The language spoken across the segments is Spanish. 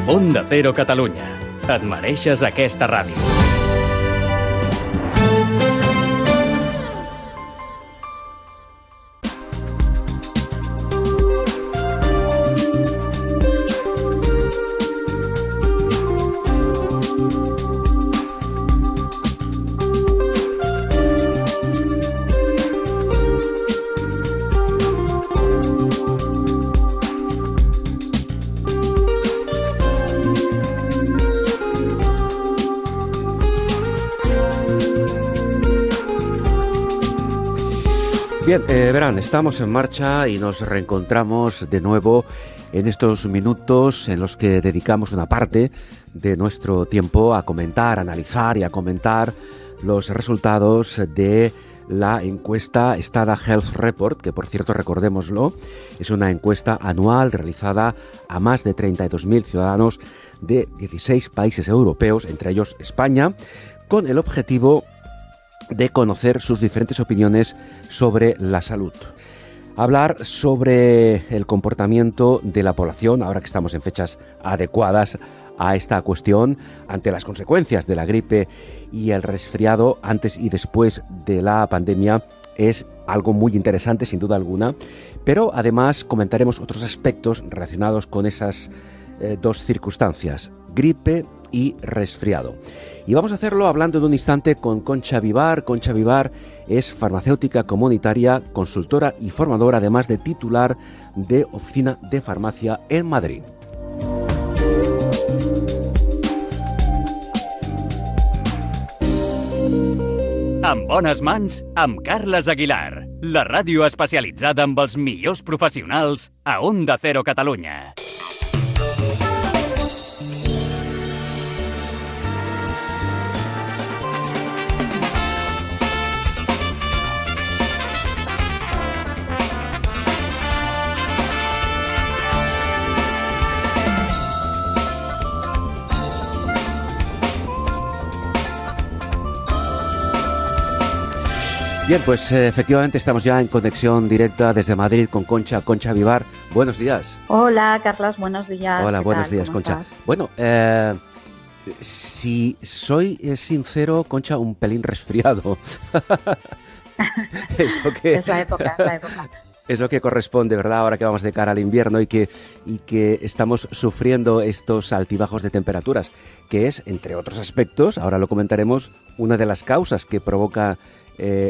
amb Onda Cero Catalunya. Et mereixes aquesta ràdio. Bien, verán, estamos en marcha y nos reencontramos de nuevo en estos minutos en los que dedicamos una parte de nuestro tiempo a comentar, a analizar y a comentar los resultados de la encuesta Stada Health Report, que por cierto, recordémoslo, es una encuesta anual realizada a más de 32.000 ciudadanos de 16 países europeos, entre ellos España, con el objetivo de conocer sus diferentes opiniones sobre la salud. Hablar sobre el comportamiento de la población, ahora que estamos en fechas adecuadas a esta cuestión, ante las consecuencias de la gripe y el resfriado antes y después de la pandemia, es algo muy interesante, sin duda alguna, pero además comentaremos otros aspectos relacionados con esas dos circunstancias, gripe y resfriado. Y vamos a hacerlo hablando en un instante con Concha Vivar. Concha Vivar es farmacéutica comunitaria, consultora y formadora, además de titular de Oficina de Farmacia en Madrid. En bones mans, amb Carles Aguilar, la ràdio especialitzada amb els millors professionals a Onda Cero Catalunya. Bien, pues efectivamente estamos ya en conexión directa desde Madrid con Concha Vivar. Buenos días. Hola, Carlos, buenos días. Hola, buenos días, Concha. Estás? Bueno, si soy sincero, Concha, un pelín resfriado. Es la época. Es lo que corresponde, ¿verdad? Ahora que vamos de cara al invierno y que estamos sufriendo estos altibajos de temperaturas, que es, entre otros aspectos, ahora lo comentaremos, una de las causas que provoca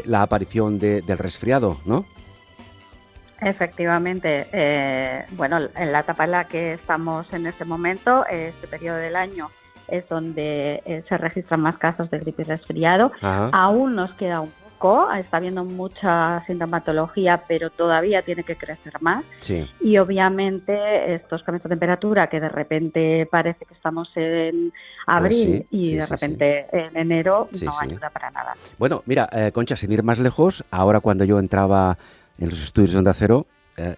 la aparición del resfriado, ¿no? Efectivamente. Bueno, en la etapa en la que estamos en este momento, este periodo del año, es donde se registran más casos de gripe y resfriado. Ajá. Aún nos queda un poco, está habiendo mucha sintomatología, pero todavía tiene que crecer más. Sí. Y obviamente estos cambios de temperatura, que de repente parece que estamos en abril de repente en enero, no ayuda para nada. Bueno, mira, Concha, sin ir más lejos, ahora cuando yo entraba en los estudios de Onda Cero,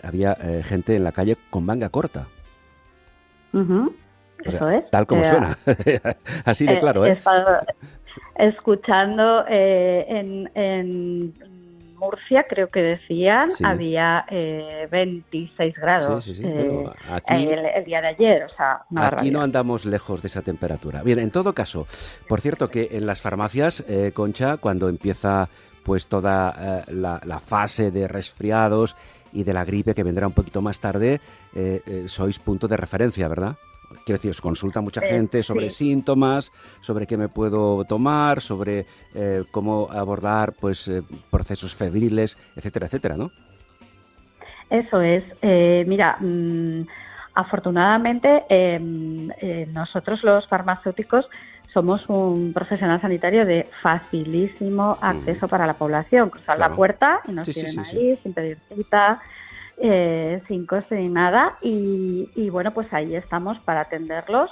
había gente en la calle con manga corta. Uh-huh. Eso es. Tal como suena. Así de claro, He estado escuchando en Murcia, creo que decían, había 26 grados Bueno, aquí, el día de ayer, o sea, una aquí barbaridad. no andamos lejos de esa temperatura. Bien, en todo caso, por cierto que en las farmacias, Concha, cuando empieza pues toda la fase de resfriados y de la gripe, que vendrá un poquito más tarde, sois punto de referencia, ¿verdad? Quiero decir, os consulta mucha gente sobre síntomas, sobre qué me puedo tomar, sobre cómo abordar pues procesos febriles, etcétera, etcétera, ¿no? Eso es. Mira, afortunadamente nosotros los farmacéuticos somos un profesional sanitario de facilísimo acceso para la población. Cruzar la puerta y nos tienen ahí sin pedir cita, sin coste ni nada, y bueno, pues ahí estamos para atenderlos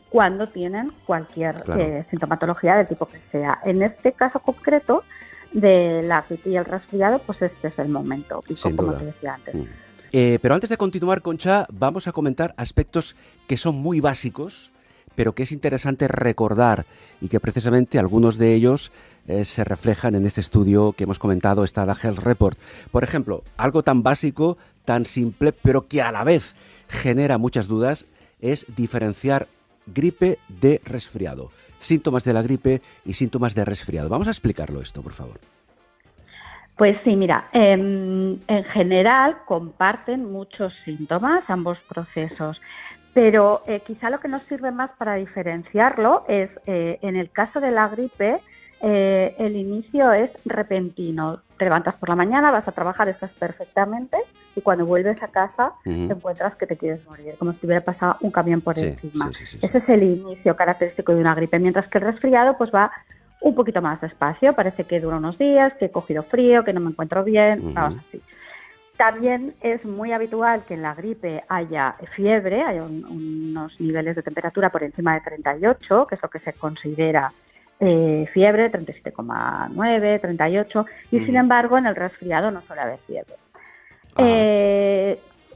cuando tienen cualquier sintomatología del tipo que sea. En este caso concreto de la gripe y el resfriado, pues este es el momento, como te decía antes. Pero antes de continuar, Concha, vamos a comentar aspectos que son muy básicos, pero que es interesante recordar y que precisamente algunos de ellos se reflejan en este estudio que hemos comentado, Stada Health Report. Por ejemplo, algo tan básico, tan simple, pero que a la vez genera muchas dudas, es diferenciar gripe de resfriado. Síntomas de la gripe y síntomas de resfriado. Vamos a explicarlo esto, por favor. Pues sí, mira, en general comparten muchos síntomas ambos procesos, pero quizá lo que nos sirve más para diferenciarlo es, en el caso de la gripe, el inicio es repentino. Te levantas por la mañana, vas a trabajar, estás perfectamente y cuando vuelves a casa te encuentras que te quieres morir, como si hubiera pasado un camión por encima. Sí. Ese es el inicio característico de una gripe, mientras que el resfriado pues va un poquito más despacio, parece que dura unos días, que he cogido frío, que no me encuentro bien, nada así. También es muy habitual que en la gripe haya fiebre, haya unos niveles de temperatura por encima de 38, que es lo que se considera fiebre, 37,9, 38, y sin embargo en el resfriado no suele haber fiebre.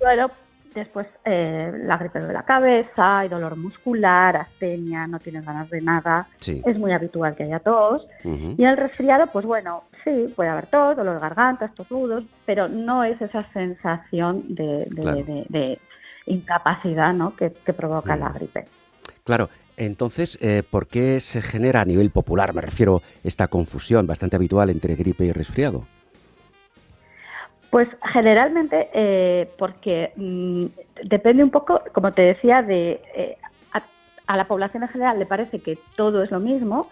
Bueno, después la gripe de la cabeza, hay dolor muscular, astenia, no tienes ganas de nada, es muy habitual que haya tos. Y en el resfriado, pues bueno, sí, puede haber tos, dolor de garganta, estornudos, pero no es esa sensación de incapacidad, ¿no?, que provoca la gripe. Claro. Entonces, ¿por qué se genera a nivel popular, me refiero, esta confusión bastante habitual entre gripe y resfriado? Pues generalmente porque depende un poco, como te decía, a la población en general le parece que todo es lo mismo,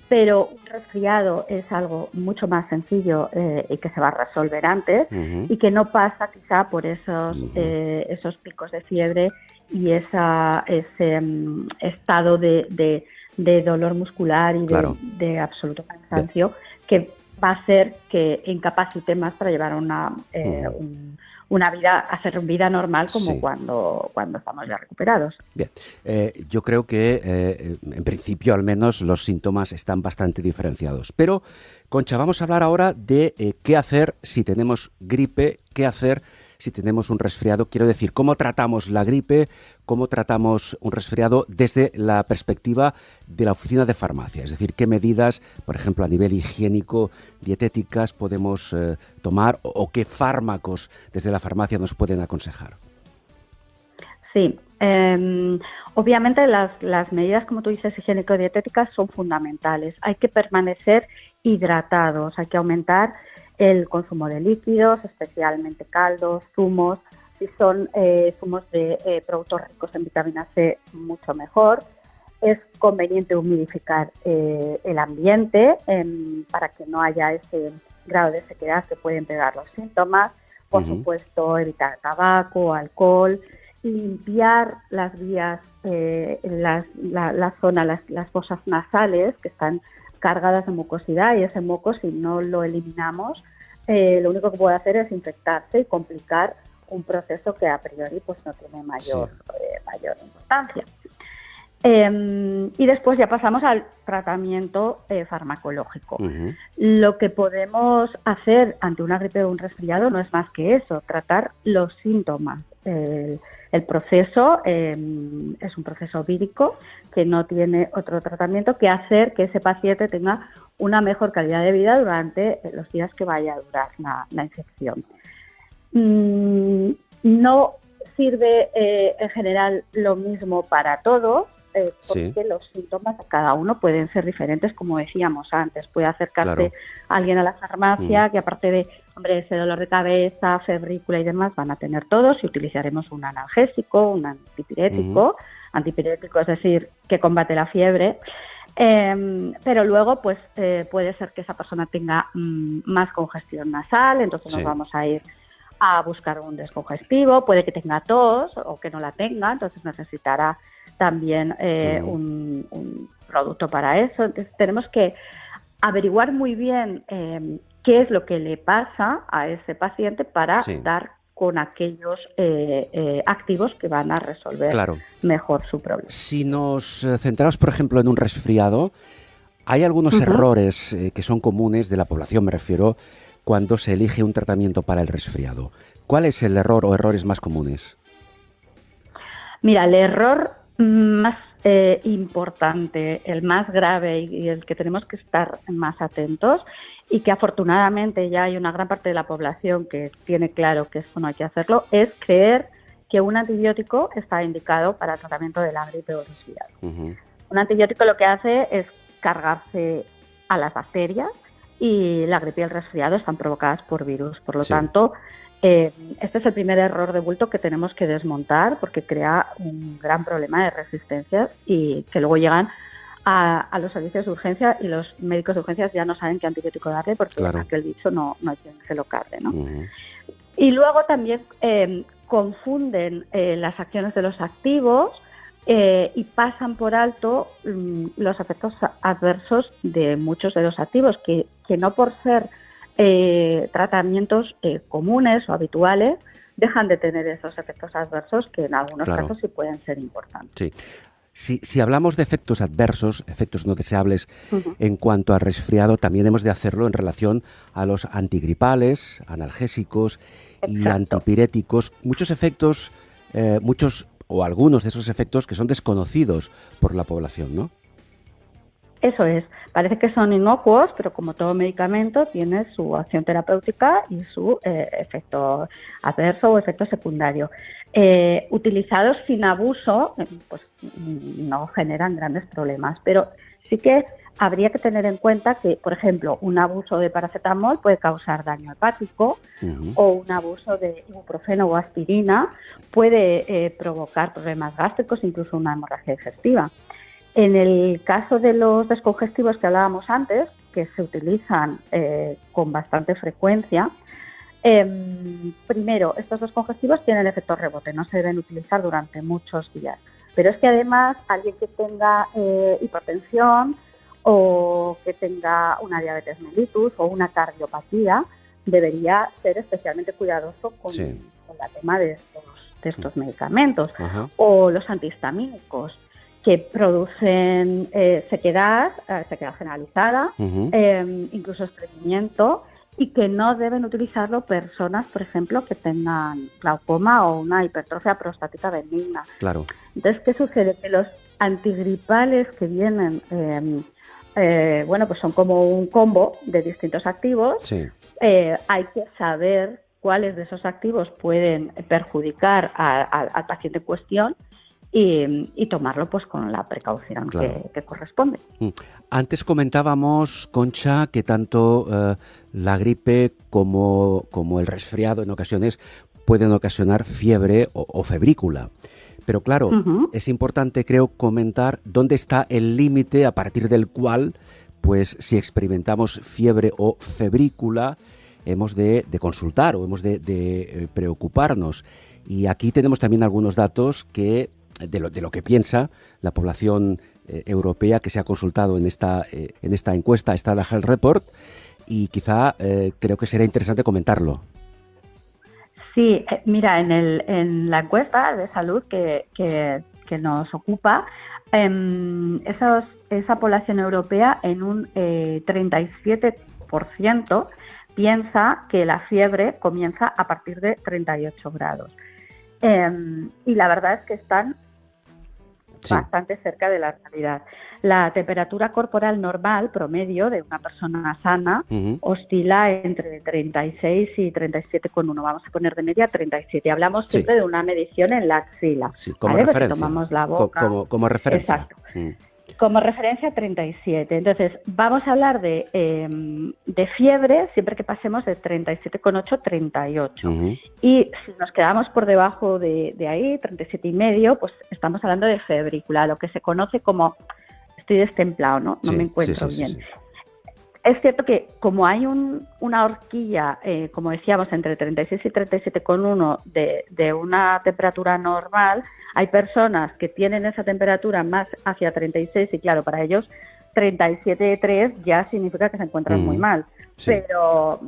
pero un resfriado es algo mucho más sencillo y que se va a resolver antes y que no pasa quizá por esos picos de fiebre y ese estado de dolor muscular y de absoluto cansancio que va a hacer que incapacite más para llevar una vida, hacer vida normal como cuando estamos ya recuperados. Bien, yo creo que en principio al menos los síntomas están bastante diferenciados. Pero, Concha, vamos a hablar ahora de qué hacer si tenemos gripe, qué hacer si tenemos un resfriado. Quiero decir, cómo tratamos la gripe, cómo tratamos un resfriado desde la perspectiva de la oficina de farmacia. Es decir, qué medidas, por ejemplo, a nivel higiénico, dietéticas, podemos tomar o qué fármacos desde la farmacia nos pueden aconsejar. Sí, obviamente las medidas, como tú dices, higiénico-dietéticas son fundamentales. Hay que permanecer hidratados, hay que aumentar el consumo de líquidos, especialmente caldos, zumos. Si son zumos de productos ricos en vitamina C, mucho mejor. Es conveniente humidificar el ambiente para que no haya ese grado de sequedad que pueden pegar los síntomas. Por supuesto, evitar tabaco, alcohol, limpiar las vías, la zona, las fosas nasales que están cargadas de mucosidad, y ese moco, si no lo eliminamos, lo único que puede hacer es infectarse y complicar un proceso que a priori pues no tiene mayor importancia. Y después ya pasamos al tratamiento farmacológico. Lo que podemos hacer ante una gripe o un resfriado no es más que eso, tratar los síntomas. El proceso es un proceso vírico que no tiene otro tratamiento que hacer que ese paciente tenga una mejor calidad de vida durante los días que vaya a durar la infección. No sirve en general lo mismo para todos, porque los síntomas de cada uno pueden ser diferentes, como decíamos antes. Puede acercarse alguien a la farmacia que, aparte de ese dolor de cabeza, febrícula y demás, van a tener todos, y utilizaremos un analgésico, un antipirético. Antipirético es decir, que combate la fiebre. Pero luego pues puede ser que esa persona tenga más congestión nasal, entonces nos vamos a ir a buscar un descongestivo. Puede que tenga tos o que no la tenga, entonces necesitará también un producto para eso. Entonces tenemos que averiguar muy bien qué es lo que le pasa a ese paciente para dar con aquellos activos que van a resolver mejor su problema. Si nos centramos, por ejemplo, en un resfriado, hay algunos errores que son comunes de la población, me refiero, cuando se elige un tratamiento para el resfriado. ¿Cuál es el error o errores más comunes? Mira, el error más importante, el más grave y el que tenemos que estar más atentos, y que afortunadamente ya hay una gran parte de la población que tiene claro que eso no hay que hacerlo, es creer que un antibiótico está indicado para el tratamiento de la gripe o resfriado. Un antibiótico lo que hace es cargarse a las bacterias y la gripe y el resfriado están provocadas por virus. Por lo tanto, este es el primer error de bulto que tenemos que desmontar porque crea un gran problema de resistencias y que luego llegan a los servicios de urgencia y los médicos de urgencias ya no saben qué antibiótico darle porque aquel bicho no hay quien se lo cargue, ¿no? Y luego también confunden las acciones de los activos y pasan por alto los efectos adversos de muchos de los activos que no por ser tratamientos comunes o habituales dejan de tener esos efectos adversos que en algunos casos sí pueden ser importantes. Si hablamos de efectos adversos, efectos no deseables en cuanto al resfriado, también hemos de hacerlo en relación a los antigripales, analgésicos y antipiréticos. Muchos efectos, o algunos de esos efectos que son desconocidos por la población, ¿no? Eso es. Parece que son inocuos, pero como todo medicamento tiene su acción terapéutica y su efecto adverso o efecto secundario. Utilizados sin abuso, pues no generan grandes problemas, pero sí que habría que tener en cuenta que, por ejemplo, un abuso de paracetamol puede causar daño hepático o un abuso de ibuprofeno o aspirina puede provocar problemas gástricos, incluso una hemorragia digestiva. En el caso de los descongestivos que hablábamos antes, que se utilizan con bastante frecuencia, primero, estos descongestivos tienen efecto rebote, no se deben utilizar durante muchos días. Pero es que además alguien que tenga hipertensión o que tenga una diabetes mellitus o una cardiopatía debería ser especialmente cuidadoso con el tema de estos medicamentos. O los antihistamínicos, que producen sequedad generalizada, incluso estreñimiento, y que no deben utilizarlo personas, por ejemplo, que tengan glaucoma o una hipertrofia prostática benigna. Entonces, ¿qué sucede? Que los antigripales que vienen, pues son como un combo de distintos activos. Hay que saber cuáles de esos activos pueden perjudicar al paciente en cuestión y tomarlo pues con la precaución que corresponde. Antes comentábamos, Concha, que tanto la gripe como el resfriado en ocasiones pueden ocasionar fiebre o febrícula. Pero claro, es importante, creo, comentar dónde está el límite a partir del cual, pues si experimentamos fiebre o febrícula, hemos de consultar o hemos de preocuparnos. Y aquí tenemos también algunos datos que de lo que piensa la población europea que se ha consultado en esta encuesta, esta Health Report, y quizá creo que será interesante comentarlo. Sí, mira, en la encuesta de salud que nos ocupa, esa población europea en un 37% piensa que la fiebre comienza a partir de 38 grados. Y la verdad es que están bastante cerca de la realidad. La temperatura corporal normal, promedio, de una persona sana, oscila entre 36 y 37,1. Vamos a poner de media 37. Hablamos siempre de una medición en la axila. Como referencia. Porque tomamos la boca. Como referencia. Exacto. Como referencia 37. Entonces, vamos a hablar de fiebre siempre que pasemos de 37,8 a 38. Y si nos quedamos por debajo de ahí, 37,5, pues estamos hablando de febrícula, lo que se conoce como estoy destemplado, ¿no? No me encuentro bien. Es cierto que como hay una horquilla, como decíamos, entre 36 y 37,1 de una temperatura normal, hay personas que tienen esa temperatura más hacia 36 y claro, para ellos 37,3 ya significa que se encuentran muy mal. Pero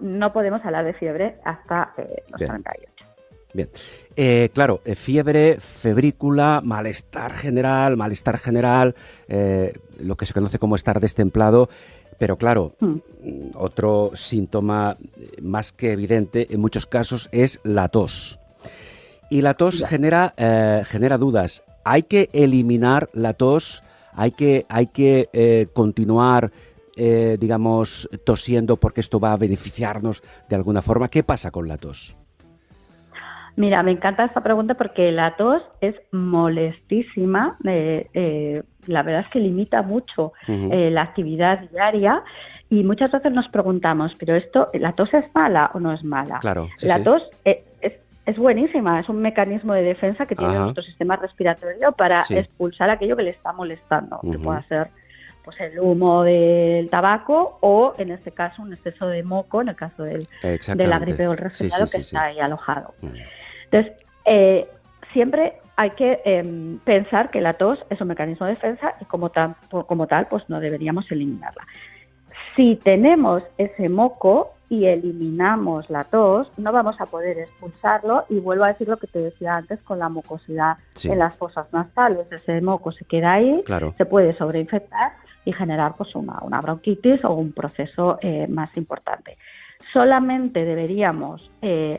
no podemos hablar de fiebre hasta los 38. Bien. Claro, fiebre, febrícula, malestar general, lo que se conoce como estar destemplado. Pero claro, otro síntoma más que evidente en muchos casos es la tos. Y la tos genera dudas. ¿Hay que eliminar la tos? ¿Hay que continuar, tosiendo porque esto va a beneficiarnos de alguna forma? ¿Qué pasa con la tos? Mira, me encanta esta pregunta porque la tos es molestísima. La verdad es que limita mucho la actividad diaria y muchas veces nos preguntamos, ¿pero la tos es mala o no es mala? Claro, sí, La tos es buenísima, es un mecanismo de defensa que tiene nuestro sistema respiratorio para expulsar aquello que le está molestando, que pueda ser pues el humo del tabaco o, en este caso, un exceso de moco, en el caso de la gripe o el resfriado, que está ahí alojado. Entonces, siempre hay que pensar que la tos es un mecanismo de defensa y como tal, pues no deberíamos eliminarla. Si tenemos ese moco y eliminamos la tos, no vamos a poder expulsarlo y vuelvo a decir lo que te decía antes con la mucosidad en las fosas nasales. Ese moco se queda ahí, se puede sobreinfectar y generar pues una bronquitis o un proceso más importante. Solamente deberíamos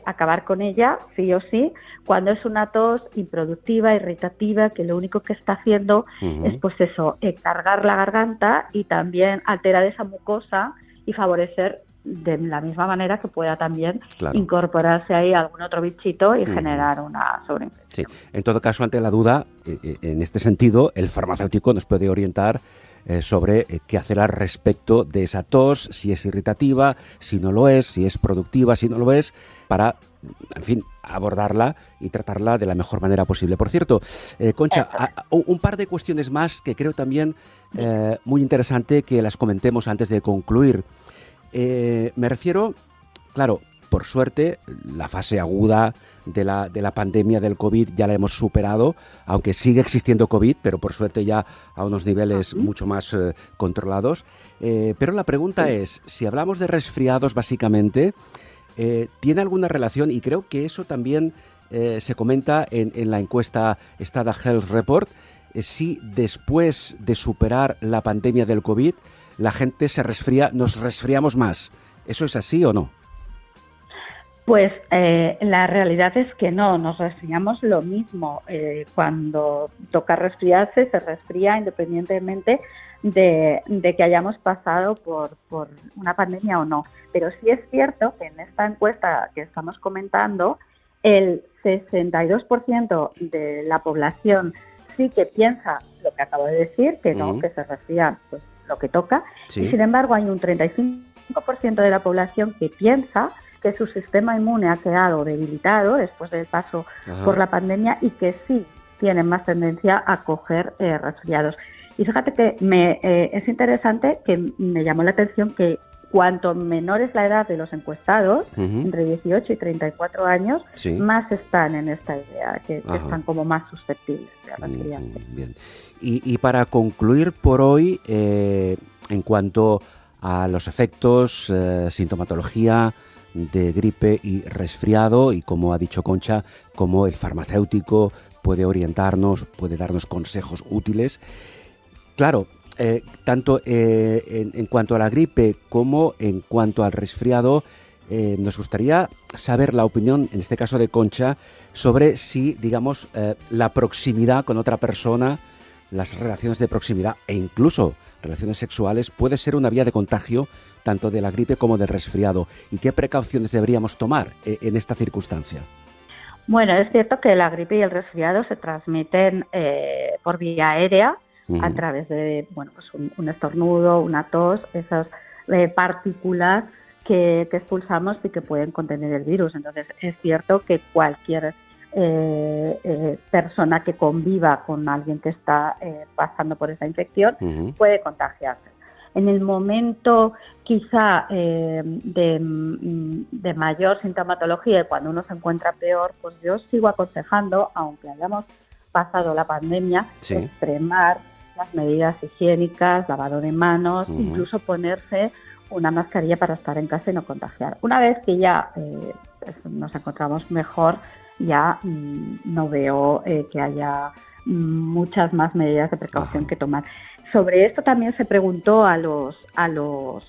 acabar con ella, sí o sí, cuando es una tos improductiva, irritativa, que lo único que está haciendo es pues eso, cargar la garganta y también alterar esa mucosa y favorecer de la misma manera que pueda también incorporarse ahí algún otro bichito y generar una sobreinfección. Sí. En todo caso, ante la duda, en este sentido, el farmacéutico nos puede orientar sobre qué hacer al respecto de esa tos, si es irritativa, si no lo es, si es productiva, si no lo es, para, en fin, abordarla y tratarla de la mejor manera posible. Por cierto, Concha, un par de cuestiones más que creo también muy interesante que las comentemos antes de concluir. Me refiero, claro, por suerte, la fase aguda de la pandemia del COVID ya la hemos superado, aunque sigue existiendo COVID, pero por suerte ya a unos niveles mucho más controlados. Pero la pregunta es, si hablamos de resfriados básicamente, ¿tiene alguna relación? Y creo que eso también se comenta en la encuesta Stada Health Report, si después de superar la pandemia del COVID, la gente nos resfriamos más. ¿Eso es así o no? Pues la realidad es que no, nos resfriamos lo mismo. Cuando toca resfriarse, se resfría independientemente de que hayamos pasado por una pandemia o no. Pero sí es cierto que en esta encuesta que estamos comentando, el 62% de la población sí que piensa lo que acabo de decir, que no, que se resfría pues lo que toca. Y sin embargo hay un 35% de la población que piensa que su sistema inmune ha quedado debilitado después del paso por la pandemia y que sí tienen más tendencia a coger resfriados. Y fíjate que es interesante, que me llamó la atención que cuanto menor es la edad de los encuestados, entre 18 y 34 años, más están en esta idea, que están como más susceptibles de resfriarse. Bien. Y para concluir por hoy, en cuanto a los efectos, sintomatología de gripe y resfriado, y como ha dicho Concha, cómo el farmacéutico puede orientarnos, puede darnos consejos útiles. Claro, tanto en cuanto a la gripe como en cuanto al resfriado, nos gustaría saber la opinión, en este caso de Concha, sobre si, digamos, la proximidad con otra persona, las relaciones de proximidad e incluso relaciones sexuales puede ser una vía de contagio tanto de la gripe como del resfriado. ¿Y qué precauciones deberíamos tomar en esta circunstancia? Bueno, es cierto que la gripe y el resfriado se transmiten por vía aérea, a través de pues un estornudo, una tos, esas partículas que expulsamos y que pueden contener el virus. Entonces, es cierto que cualquier persona que conviva con alguien que está pasando por esa infección puede contagiarse. En el momento quizá de mayor sintomatología y cuando uno se encuentra peor, pues yo sigo aconsejando, aunque hayamos pasado la pandemia, extremar las medidas higiénicas, lavado de manos, incluso ponerse una mascarilla para estar en casa y no contagiar. Una vez que ya nos encontramos mejor, ya no veo que haya muchas más medidas de precaución que tomar. Sobre esto también se preguntó a los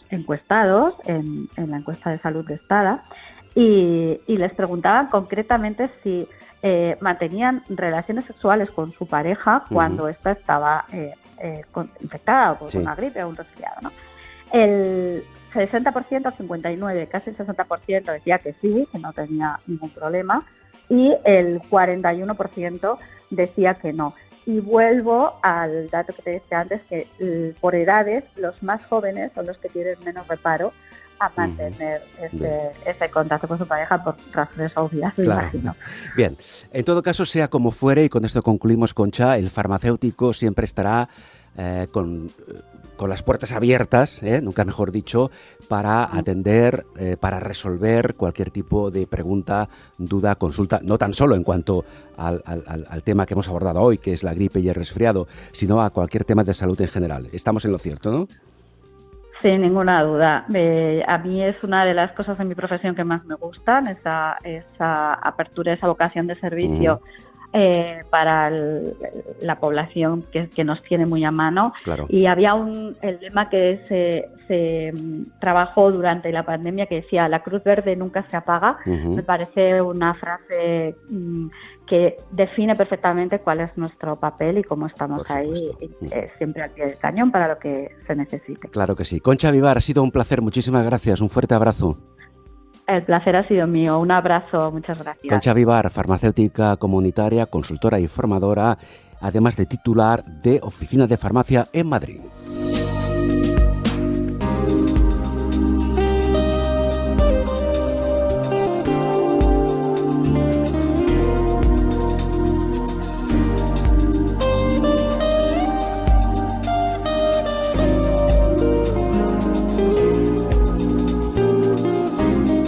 encuestados en la encuesta de salud de Stada y les preguntaban concretamente si mantenían relaciones sexuales con su pareja cuando ésta estaba infectada por una gripe o un resfriado, ¿no? El 60%, 59%, casi el 60% decía que sí, que no tenía ningún problema. y el 41% decía que no. Y vuelvo al dato que te decía antes, que por edades los más jóvenes son los que tienen menos reparo a mantener ese contacto con su pareja por razones obvias, me imagino. Bien, en todo caso, sea como fuere, y con esto concluimos, Concha, el farmacéutico siempre estará con las puertas abiertas, nunca mejor dicho, para atender, para resolver cualquier tipo de pregunta, duda, consulta, no tan solo en cuanto al tema que hemos abordado hoy, que es la gripe y el resfriado, sino a cualquier tema de salud en general. Estamos en lo cierto, ¿no? Sin ninguna duda. A mí es una de las cosas de mi profesión que más me gustan, esa apertura, esa vocación de servicio para la población que nos tiene muy a mano. Claro. Y había el lema que se trabajó durante la pandemia que decía: la Cruz Verde nunca se apaga. Me parece una frase que define perfectamente cuál es nuestro papel y cómo estamos ahí, siempre al pie del cañón para lo que se necesite. Claro que sí. Concha Vivar, ha sido un placer. Muchísimas gracias. Un fuerte abrazo. El placer ha sido mío. Un abrazo. Muchas gracias. Concha Vivar, farmacéutica comunitaria, consultora y formadora, además de titular de Oficina de Farmacia en Madrid.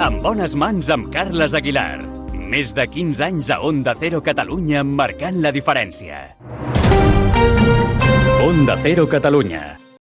En bones mans amb Carles Aguilar. Més de 15 anys a Onda Cero Catalunya marcant la diferència. Onda Cero Catalunya.